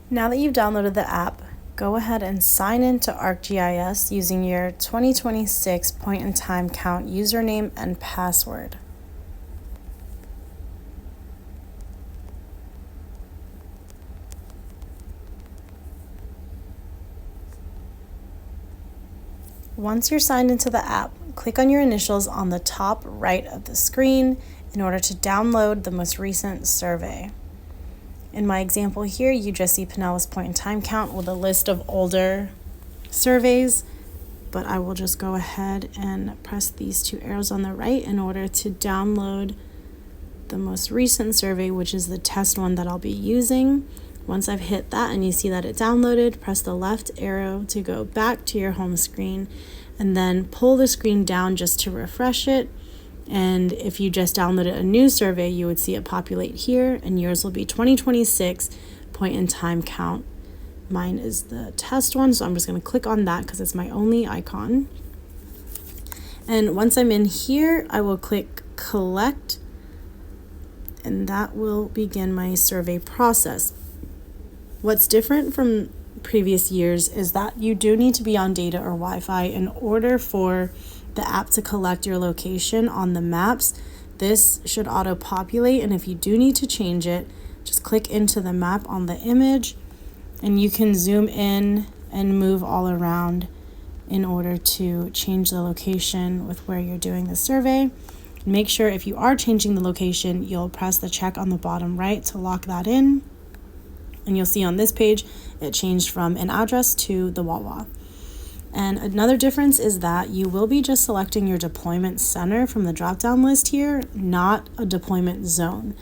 Now that you've downloaded the app, go ahead and sign in to ArcGIS using your 2026 point-in-time count username and password. Once you're signed into the app, click on your initials on the top right of the screen in order to download the most recent survey. In my example here, you just see Pinellas point-in-time count with a list of older surveys, but I will just go ahead and press these two arrows on the right in order to download the most recent survey, which is the test one that I'll be using. Once I've hit that and you see that it downloaded, press the left arrow to go back to your home screen and then pull the screen down just to refresh it. And if you just downloaded a new survey, you would see it populate here, and yours will be 2026 point-in-time count. Mine is the test one, so I'm just going to click on that because it's my only icon. And once I'm in here, I will click collect, and that will begin my survey process. What's different from previous years is that you do need to be on data or Wi-Fi in order for the app to collect your location on the maps. This should auto-populate, and if you do need to change it, just click into the map on the image, and you can zoom in and move all around in order to change the location with where you're doing the survey. Make sure if you are changing the location, you'll press the check on the bottom right to lock that in. And you'll see on this page, it changed from an address to the Wawa. And another difference is that you will be just selecting your deployment center from the drop-down list here, not a deployment zone.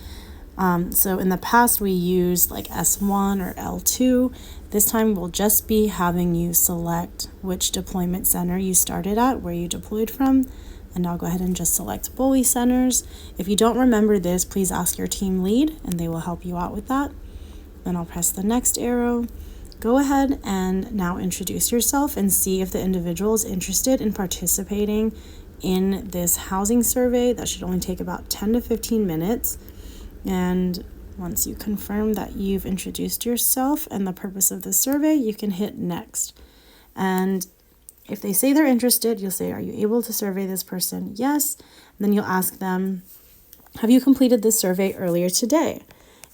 So in the past, we used like S1 or L2. This time, we'll just be having you select which deployment center you started at, where you deployed from. And I'll go ahead and just select Bully Centers. If you don't remember this, please ask your team lead, and they will help you out with that. Then I'll press the next arrow. Go ahead and now introduce yourself and see if the individual is interested in participating in this housing survey. That should only take about 10 to 15 minutes. And once you confirm that you've introduced yourself and the purpose of the survey, you can hit next. And if they say they're interested, you'll say, are you able to survey this person? Yes. And then you'll ask them, have you completed this survey earlier today?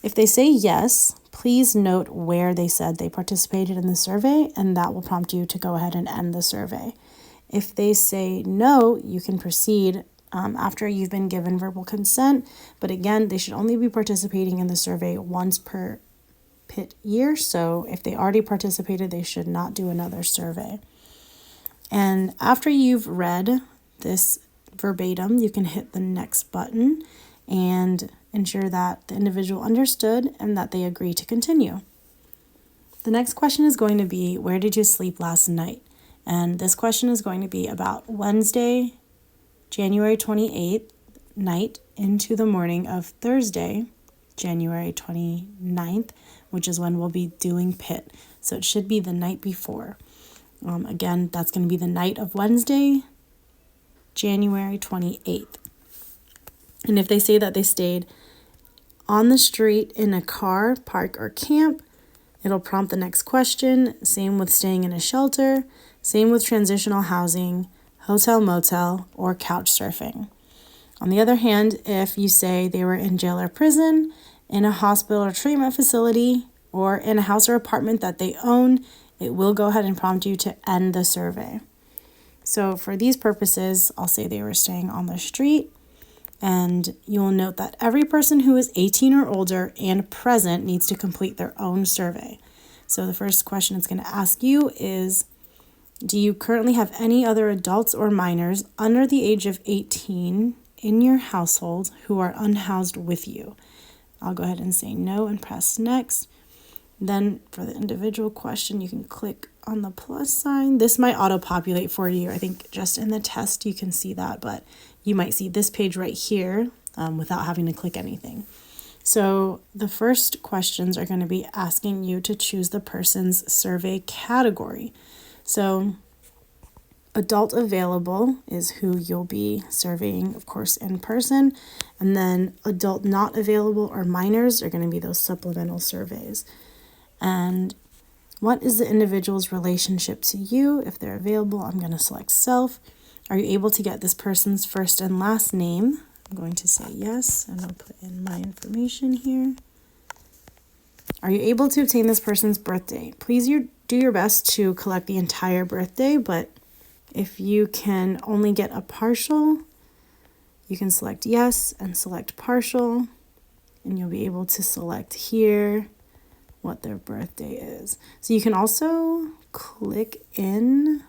If they say yes, please note where they said they participated in the survey, and that will prompt you to go ahead and end the survey. If they say no, you can proceed after you've been given verbal consent, but again, they should only be participating in the survey once per PIT year, so if they already participated, they should not do another survey. And after you've read this verbatim, you can hit the next button and ensure that the individual understood and that they agree to continue. The next question is going to be, where did you sleep last night? And this question is going to be about Wednesday, January 28th night into the morning of Thursday, January 29th, which is when we'll be doing PIT. So it should be the night before. Again, that's going to be the night of Wednesday, January 28th. And if they say that they stayed on the street, in a car, park, or camp, it'll prompt the next question. Same with staying in a shelter. Same with transitional housing, hotel, motel, or couch surfing. On the other hand, if you say they were in jail or prison, in a hospital or treatment facility, or in a house or apartment that they own, it will go ahead and prompt you to end the survey. So for these purposes, I'll say they were staying on the street. And you will note that every person who is 18 or older and present needs to complete their own survey. So the first question it's going to ask you is, do you currently have any other adults or minors under the age of 18 in your household who are unhoused with you? I'll go ahead and say no and press next. Then for the individual question, you can click on the plus sign. This might auto-populate for you. I think just in the test you can see that, but you might see this page right here without having to click anything. So the first questions are going to be asking you to choose the person's survey category. So adult available is who you'll be surveying, of course, in person. And then adult not available or minors are going to be those supplemental surveys. And what is the individual's relationship to you? If they're available, I'm going to select self. Are you able to get this person's first and last name? I'm going to say yes, and I'll put in my information here. Are you able to obtain this person's birthday? Please do your best to collect the entire birthday, but if you can only get a partial, you can select yes and select partial, and you'll be able to select here what their birthday is. So you can also click in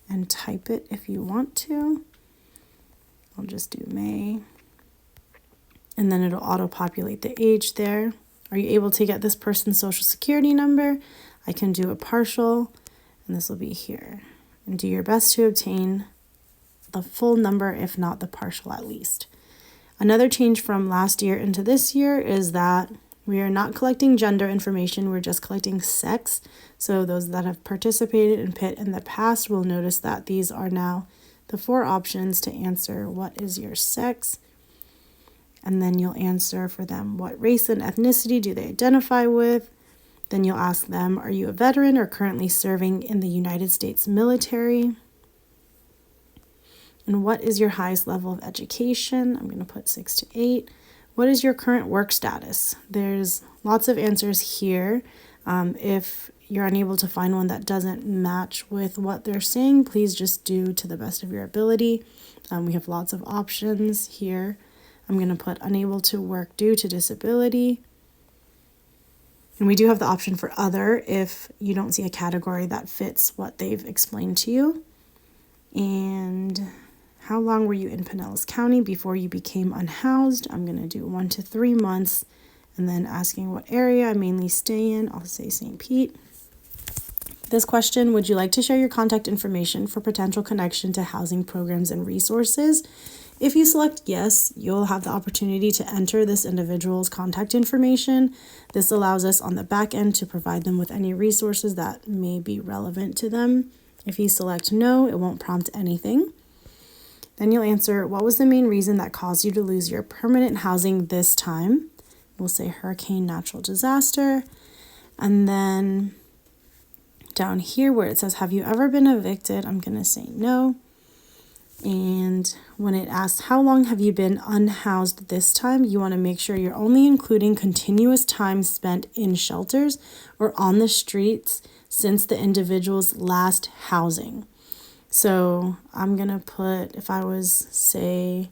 and type it if you want to. I'll just do May. And then it'll auto-populate the age there. Are you able to get this person's social security number? I can do a partial, and this will be here. And do your best to obtain the full number, if not the partial at least. Another change from last year into this year is that we are not collecting gender information, we're just collecting sex. So those that have participated in PIT in the past will notice that these are now the 4 options to answer what is your sex. And then you'll answer for them what race and ethnicity do they identify with. Then you'll ask them, are you a veteran or currently serving in the United States military? And what is your highest level of education? I'm going to put 6 to 8. What is your current work status? There's lots of answers here. If you're unable to find one that doesn't match with what they're saying, please just do to the best of your ability. We have lots of options here. I'm going to put unable to work due to disability. And we do have the option for other if you don't see a category that fits what they've explained to you. And how long were you in Pinellas County before you became unhoused? I'm going to do 1 to 3 months. And then asking what area I mainly stay in, I'll say St. Pete. This question, would you like to share your contact information for potential connection to housing programs and resources? If you select yes, you'll have the opportunity to enter this individual's contact information. This allows us on the back end to provide them with any resources that may be relevant to them. If you select no, it won't prompt anything. Then you'll answer, what was the main reason that caused you to lose your permanent housing this time? We'll say hurricane, natural disaster. And then down here where it says, have you ever been evicted? I'm going to say no. And when it asks, how long have you been unhoused this time? You want to make sure you're only including continuous time spent in shelters or on the streets since the individual's last housing. So I'm going to put, if I was, say,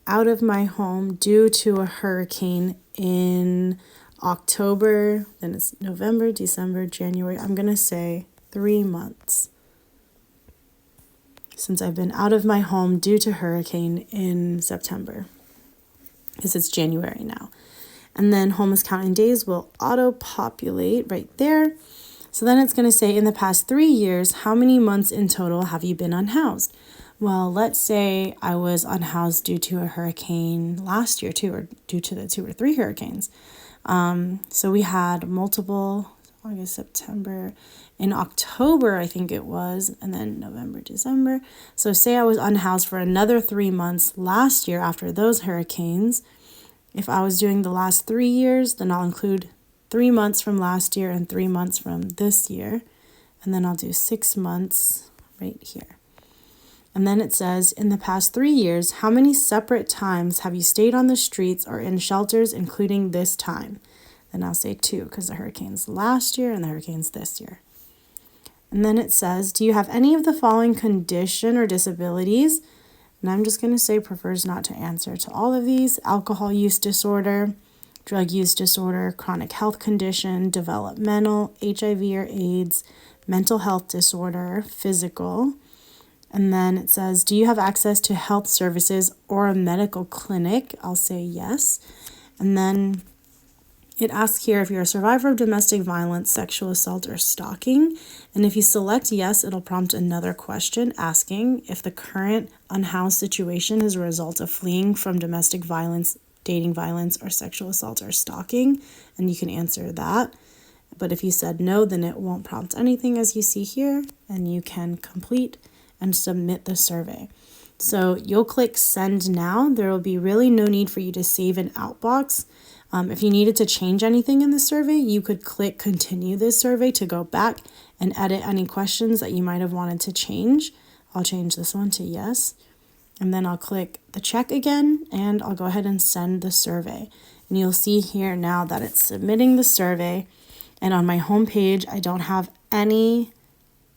out of my home due to a hurricane in October, then it's November, December, January, I'm going to say 3 months. Since I've been out of my home due to hurricane in September, because it's January now. And then homeless count in days will auto-populate right there. So then it's going to say in the past 3 years, how many months in total have you been unhoused? Well, let's say I was unhoused due to a hurricane last year too, or due to the 2 or 3 hurricanes. So we had multiple, August, September, in October, I think it was, and then November, December. So say I was unhoused for another 3 months last year after those hurricanes. If I was doing the last 3 years, then I'll include 3 months from last year and 3 months from this year. And then I'll do 6 months right here. And then it says, in the past 3 years, how many separate times have you stayed on the streets or in shelters, including this time? Then I'll say 2, because the hurricanes last year and the hurricanes this year. And then it says, do you have any of the following condition or disabilities? And I'm just going to say prefers not to answer to all of these. Alcohol use disorder, drug use disorder, chronic health condition, developmental, HIV or AIDS, mental health disorder, physical. And then it says, do you have access to health services or a medical clinic? I'll say yes. And then it asks here if you're a survivor of domestic violence, sexual assault, or stalking. And if you select yes, it'll prompt another question asking if the current unhoused situation is a result of fleeing from domestic violence, dating violence, or sexual assault or stalking. And you can answer that. But if you said no, then it won't prompt anything as you see here, and you can complete and submit the survey. So you'll click send now. There will be really no need for you to save an outbox. If you needed to change anything in the survey, you could click continue this survey to go back and edit any questions that you might have wanted to change. I'll change this one to yes. And then I'll click the check again and I'll go ahead and send the survey. And you'll see here now that it's submitting the survey. And on my home page, I don't have any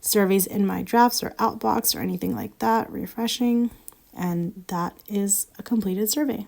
surveys in my drafts or outbox or anything like that. Refreshing. And that is a completed survey.